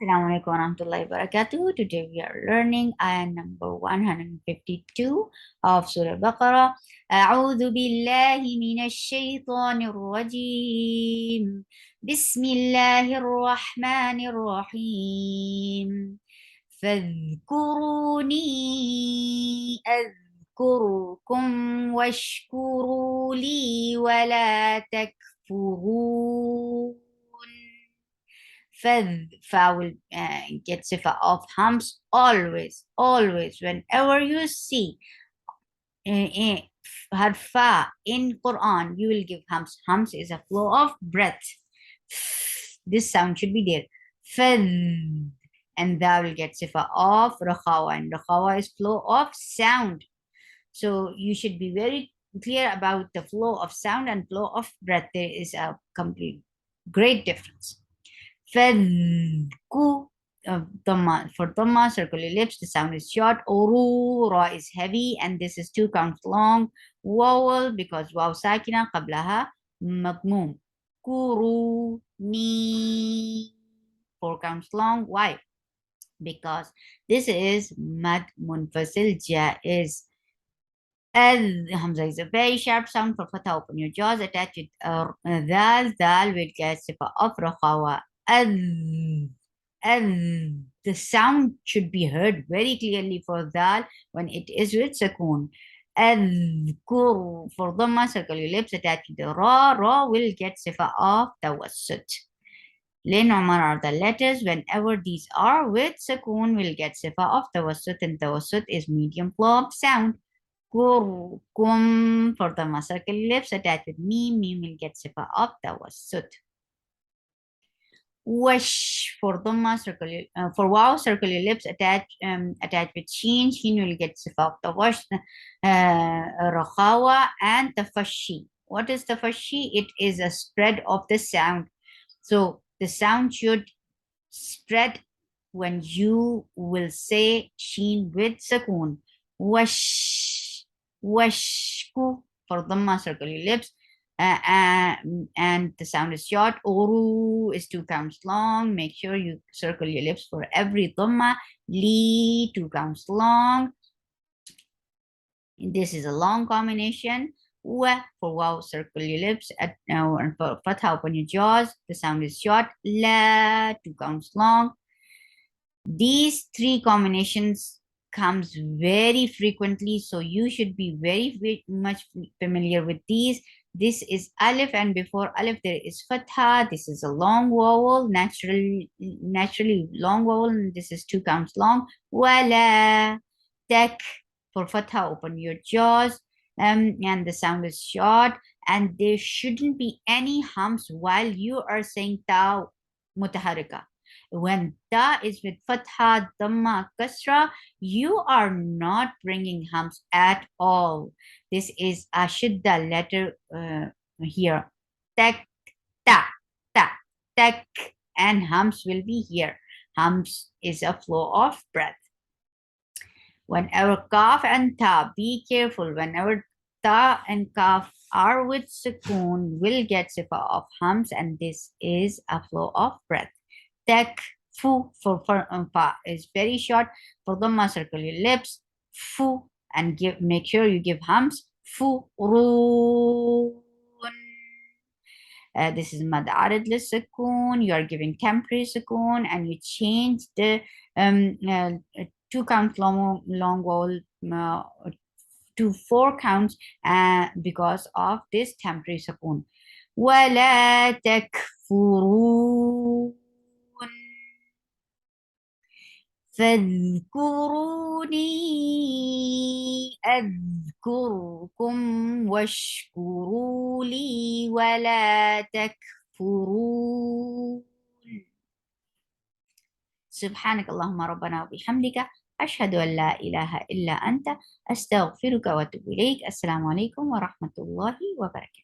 Assalamu alaikum warahmatullahi wabarakatuh. Today we are learning ayah number 152 of Surah Baqarah. A'udhu billahi minash shaitanir rajim. Bismillahir rahmanir rahim. فاذكروني أذكركم واشكروا لي ولا تكفرون. Vowel get sifa of hums always, always. Whenever you see harfa in Quran, you will give hums. Hums is a flow of breath. This sound should be there. Fadh. And that will get sifa of rakhawa. And rakhawa is flow of sound. So you should be very clear about the flow of sound and flow of breath. There is a complete great difference. Fadhku, dhamma. For dhamma, circle your lips, the sound is short. Oru, ra is heavy, and this is 2 counts long. Vowel, because waw sakina qablaha madmum. Kuru, ni, 4 counts long. Why? Because this is mad munfasil jaiz. Hamza is a very sharp sound for fatha. Open your jaws, attach it. Dal, dal will get sifa of rakhawa. The sound should be heard very clearly for dal when it is with sukoon. For dhamma, circle your lips, attach to the ra. Ra will get sifa of tawassut. Lin Umar are the letters. Whenever these are with sukoon, will get sifa of tawassut, and tawassut is medium flow of sound. Kum, for the circle lips, attached with meme. Meme will get sifa of tawassut. Wash, for dhamma, circle for waw, circle your lips, attach with sheen. Sheen will get sifa of tawash, rakhawa, and tafashi. What is tafashi? It is a spread of the sound. So the sound should spread when you will say sheen with sukoon. Wash, washku, for dhamma, circle your lips, and the sound is short. Oru is 2 counts long. Make sure you circle your lips for every dhamma. Li, 2 counts long. This is a long combination. Wa, for waw, circle your lips. And for fatha, open your jaws. The sound is short. La, 2 counts long. These 3 combinations comes very frequently, so you should be very, very much familiar with these. This is alif, and before alif there is fatha. This is a long vowel, naturally long vowel, and this is 2 counts long. Wala, tak, for fatha, open your jaws, and the sound is short, and there shouldn't be any hums while you are saying ta mutaharika. When ta is with fatha, dhamma, kasra, you are not bringing hums at all. This is a shidda letter here. Tak, ta, ta, tak, and hums will be here. Hums is a flow of breath. Whenever kaf and ta, be careful. Whenever ta and kaf are with sukoon, will get sifa of hums, and this is a flow of breath. Tak, fu, for fa is very short. For dhamma, circle your lips. Fu, and make sure you give hums. Fu, ru. This is mad arid lis sukoon. You are giving temporary sukoon, and you change the 2 count long vowel to 4 counts because of this temporary sukoon. وَلَا تَكْفُرُونَ فاذكروني أذكركم واشكروا لي ولا تكفرون. سبحانك اللهم ربنا وبحمدك أشهد أن لا إله إلا أنت أستغفرك وأتوب إليك. السلام عليكم ورحمة الله وبركاته.